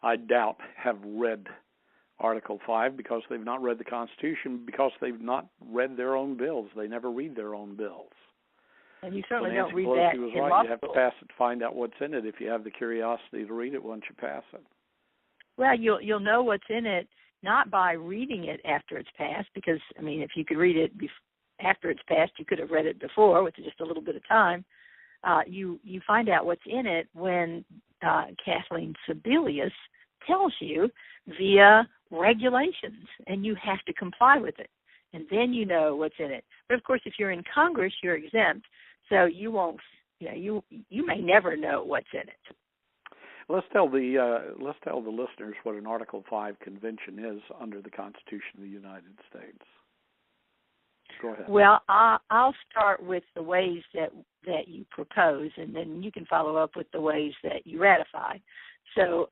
I doubt, have read Article 5 because they've not read the Constitution, because they've not read their own bills. They never read their own bills. And you certainly don't read Pelosi that was in right. law You have to school. pass it to find out what's in it if you have the curiosity to read it once you pass it. Well, you'll know what's in it not by reading it after it's passed, because, I mean, if you could read it after it's passed, you could have read it before with just a little bit of time. You find out what's in it when Kathleen Sebelius tells you via regulations, and you have to comply with it. And then you know what's in it. But, of course, if you're in Congress, you're exempt, so you won't, you may never know what's in it. Let's tell the listeners what an Article 5 convention is under the Constitution of the United States. Go ahead. Well, I'll start with the ways that you propose, and then you can follow up with the ways that you ratify. So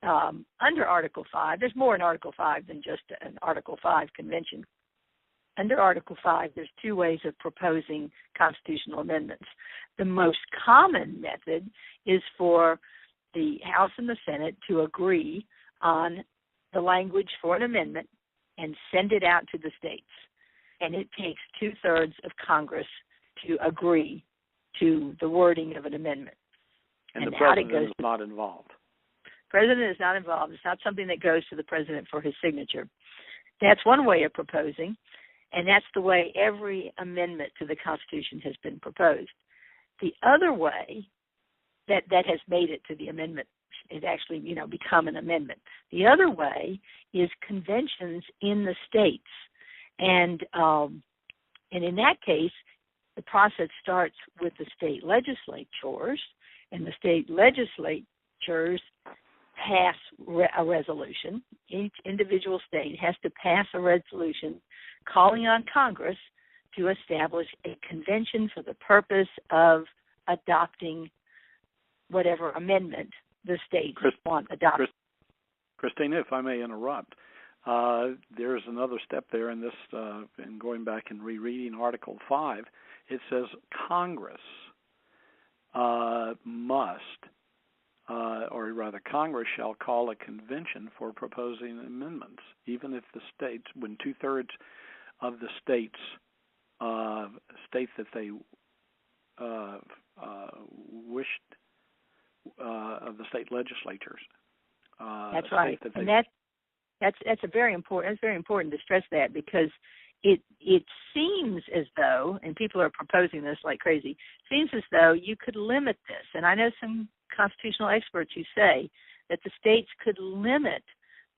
under Article 5, there's more in Article 5 than just an Article 5 convention. Under Article 5, there's two ways of proposing constitutional amendments. The most common method is for the House and the Senate to agree on the language for an amendment and send it out to the states. And it takes 2/3 of Congress to agree to the wording of an amendment. And the president is not involved. President is not involved. It's not something that goes to the president for his signature. That's one way of proposing, and that's the way every amendment to the Constitution has been proposed. The other way that has made it to the amendment, it actually, become an amendment. The other way is conventions in the states. And in that case, the process starts with the state legislatures, and the state legislatures pass a resolution. Each individual state has to pass a resolution calling on Congress to establish a convention for the purpose of adopting whatever amendment the states want adopted. Christina, if I may interrupt, there's another step there in this, in going back and rereading Article 5. It says Congress Congress shall call a convention for proposing amendments, even if the states, when 2/3 of the states state that they wished, of the state legislatures. That's right, and that's very important. It's very important to stress that, because it seems as though, and people are proposing this like crazy, seems as though you could limit this. And I know some constitutional experts who say that the states could limit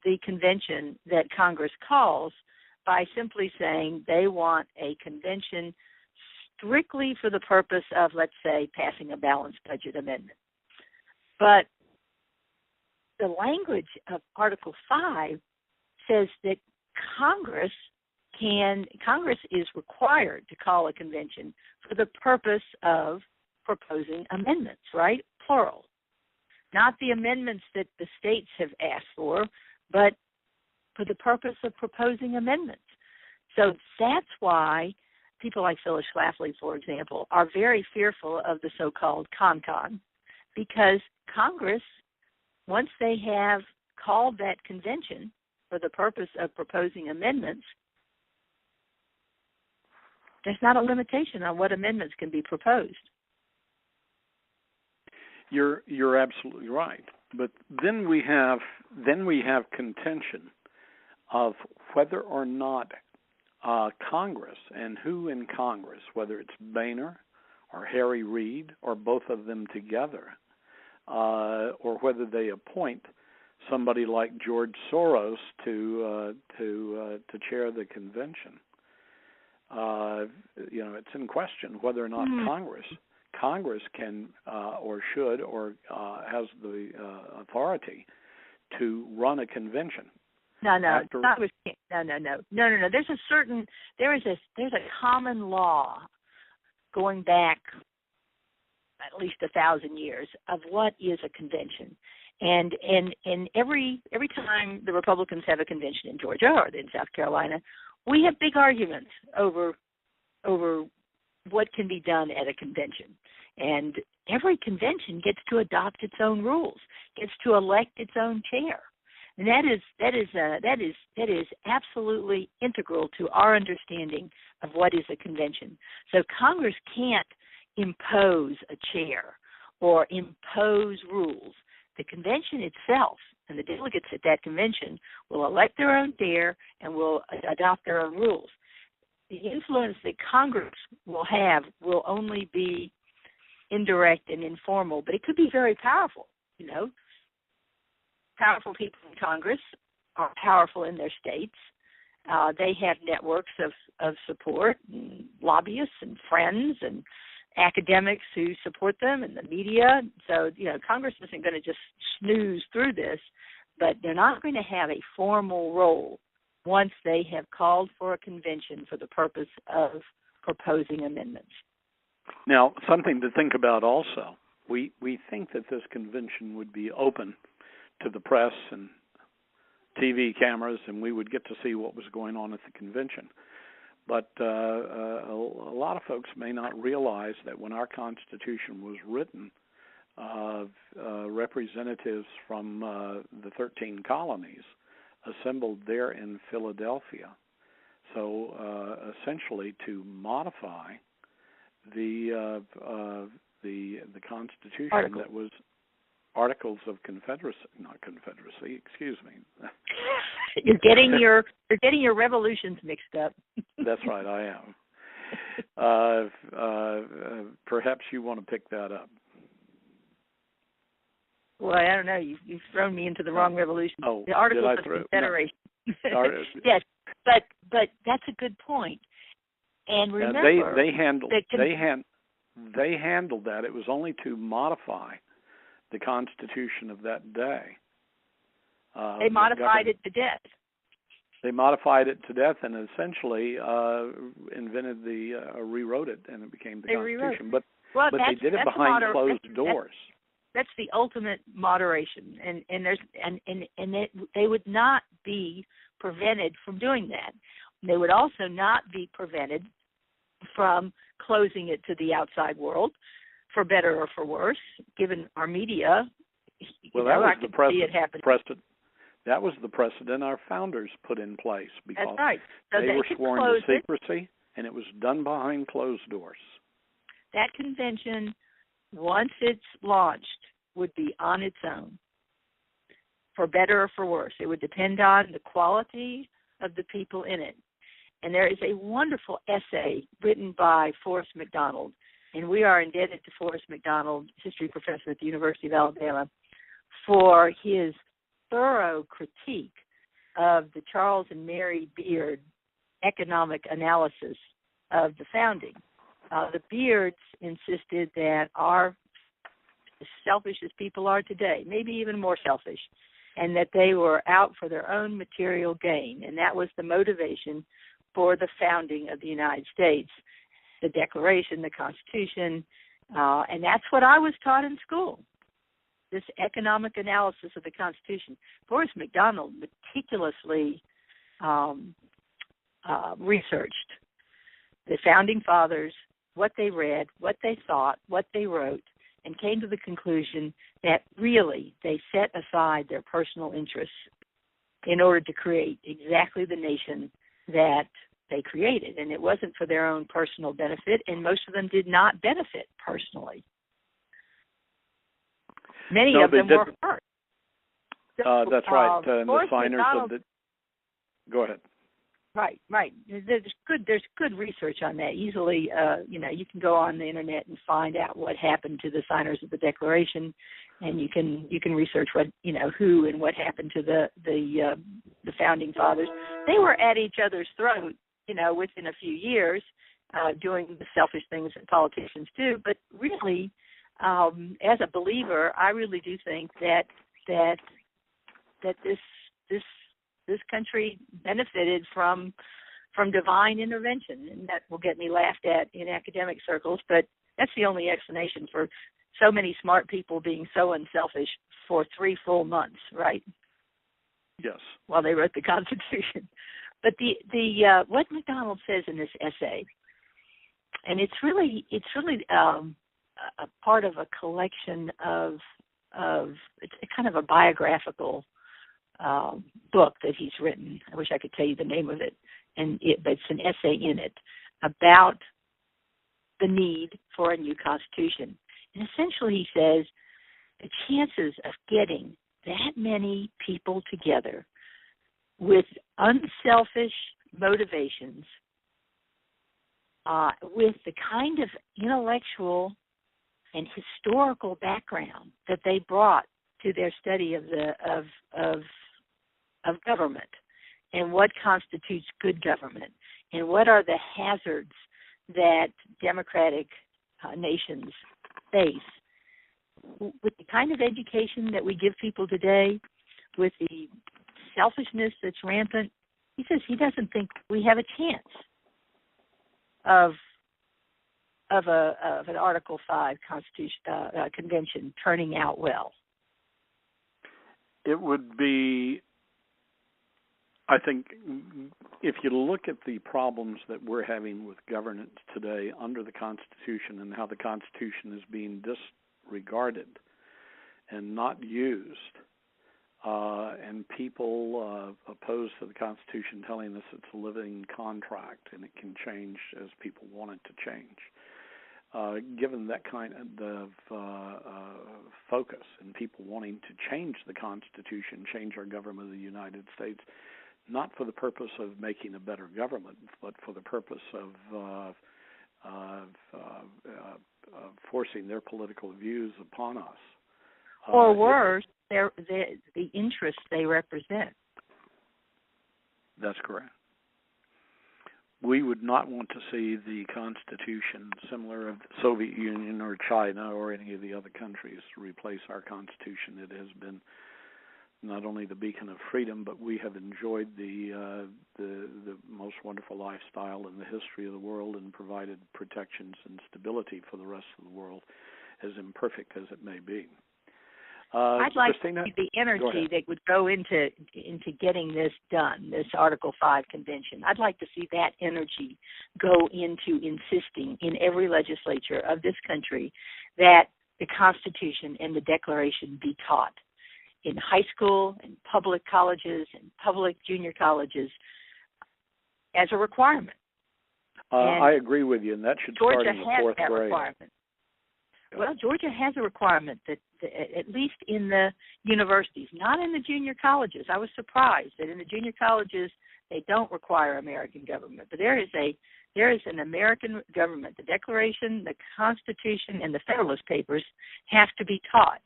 the convention that Congress calls by simply saying they want a convention strictly for the purpose of, let's say, passing a balanced budget amendment. But the language of Article 5 says that Congress is required to call a convention for the purpose of proposing amendments, right? Plural. Not the amendments that the states have asked for, but for the purpose of proposing amendments. So that's why people like Phyllis Schlafly, for example, are very fearful of the so-called CON-CON, because Congress, once they have called that convention for the purpose of proposing amendments, there's not a limitation on what amendments can be proposed. You're absolutely right. But then we have contention of whether or not Congress, and who in Congress, whether it's Boehner or Harry Reid or both of them together, or whether they appoint somebody like George Soros to chair the convention. It's in question whether or not Congress can or should or has the authority to run a convention. No. Congress can't. No. There's a common law going back at least 1,000 years of what is a convention. And every time the Republicans have a convention in Georgia or in South Carolina, we have big arguments over what can be done at a convention. And every convention gets to adopt its own rules, gets to elect its own chair. And that is absolutely integral to our understanding of what is a convention. So Congress can't impose a chair or impose rules. The convention itself and the delegates at that convention will elect their own chair and will adopt their own rules. The influence that Congress will have will only be indirect and informal, but it could be very powerful. Powerful people in Congress are powerful in their states. They have networks of support, and lobbyists and friends and academics who support them, and the media. So, Congress isn't going to just snooze through this, but they're not going to have a formal role once they have called for a convention for the purpose of proposing amendments. Now, something to think about also, we think that this convention would be open to the press and TV cameras, and we would get to see what was going on at the convention. But a lot of folks may not realize that when our Constitution was written, representatives from the 13 colonies assembled there in Philadelphia. So essentially, to modify the Constitution that was Articles of Confederacy, excuse me. You're getting your revolutions mixed up. That's right, I am. Perhaps you want to pick that up. Well, I don't know. You've thrown me into the wrong revolution. Oh, the Articles of Confederation. No. Yes, but that's a good point. And remember, they handled that. It was only to modify the Constitution of that day. They modified it to death. They modified it to death and essentially rewrote it, and it became the Constitution. But they did it behind closed doors. That's the ultimate moderation, and they would not be prevented from doing that. They would also not be prevented from closing it to the outside world, for better or for worse, given our media. Well, that was the precedent. That was the precedent our founders put in place because that's right. So they were sworn to secrecy, and it was done behind closed doors. That convention, once it's launched, would be on its own, for better or for worse. It would depend on the quality of the people in it. And there is a wonderful essay written by Forrest McDonald, and we are indebted to Forrest McDonald, history professor at the University of Alabama, for his thorough critique of the Charles and Mary Beard economic analysis of the founding. The Beards insisted that our, as selfish as people are today, maybe even more selfish, and that they were out for their own material gain, and that was the motivation for the founding of the United States, the Declaration, the Constitution, and that's what I was taught in school, this economic analysis of the Constitution. Forrest McDonald meticulously researched the Founding Fathers, what they read, what they thought, what they wrote, and came to the conclusion that really they set aside their personal interests in order to create exactly the nation that they created. And it wasn't for their own personal benefit, and most of them did not benefit personally. Many of them were hurt. That's right. And the signers of the... Go ahead. Right. There's good research on that. Easily, you can go on the internet and find out what happened to the signers of the Declaration, and you can research what who and what happened to the founding fathers. They were at each other's throat, within a few years, doing the selfish things that politicians do. But really, as a believer, I really do think that this country benefited from divine intervention, and that will get me laughed at in academic circles, but that's the only explanation for so many smart people being so unselfish for 3 full months, right? Yes. While they wrote the Constitution. But the what MacDonald says in this essay, and it's really a part of a collection of it's kind of a biographical book that he's written. I wish I could tell you the name of it, but it's an essay in it about the need for a new constitution. And essentially he says the chances of getting that many people together with unselfish motivations, with the kind of intellectual and historical background that they brought to their study of government and what constitutes good government and what are the hazards that democratic nations face. With the kind of education that we give people today, with the selfishness that's rampant, he says he doesn't think we have a chance of an Article 5 Constitution convention turning out well. It would be, I think, if you look at the problems that we're having with governance today under the Constitution and how the Constitution is being disregarded and not used, and people opposed to the Constitution telling us it's a living contract and it can change as people want it to change. Given that kind of focus and people wanting to change the Constitution, change our government of the United States, not for the purpose of making a better government, but for the purpose of forcing their political views upon us. Or worse, the interests they represent. That's correct. We would not want to see the Constitution similar of the Soviet Union or China or any of the other countries replace our Constitution. It has been not only the beacon of freedom, but we have enjoyed the most wonderful lifestyle in the history of the world and provided protections and stability for the rest of the world, as imperfect as it may be. I'd like Christina, to see the energy that would go into getting this done, this Article 5 convention. I'd like to see that energy go into insisting in every legislature of this country that the Constitution and the Declaration be taught in high school, in public colleges, and public junior colleges as a requirement. I agree with you, and that should start in the 4th grade. Requirement. Well, Georgia has a requirement that at least in the universities, not in the junior colleges. I was surprised that in the junior colleges they don't require American government, but there is an American government. The Declaration, the Constitution, and the Federalist Papers have to be taught,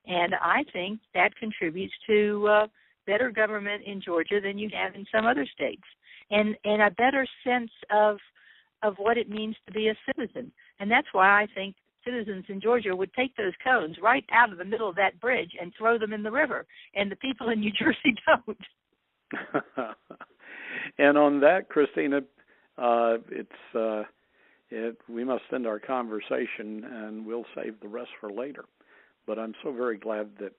and I think that contributes to better government in Georgia than you have in some other states, and a better sense of what it means to be a citizen, and that's why I think citizens in Georgia would take those cones right out of the middle of that bridge and throw them in the river, and the people in New Jersey don't. And on that, Christina, we must end our conversation, and we'll save the rest for later. But I'm so very glad that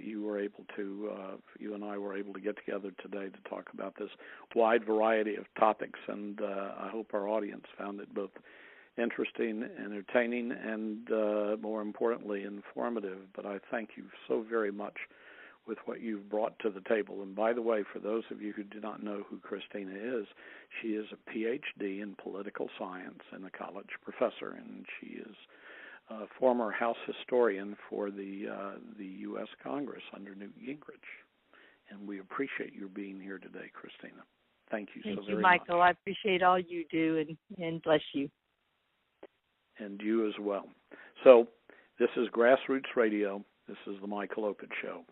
you were able to, you and I were able to get together today to talk about this wide variety of topics, and I hope our audience found it both interesting, entertaining, and more importantly, informative. But I thank you so very much with what you've brought to the table. And by the way, for those of you who do not know who Christina is, she is a PhD in political science and a college professor, and she is a former House historian for the U.S. Congress under Newt Gingrich. And we appreciate your being here today, Christina. Thank you so very much. Thank you, Michael. I appreciate all you do, and bless you. And you as well. So this is Grassroots Radio. This is the Michael Opitz Show.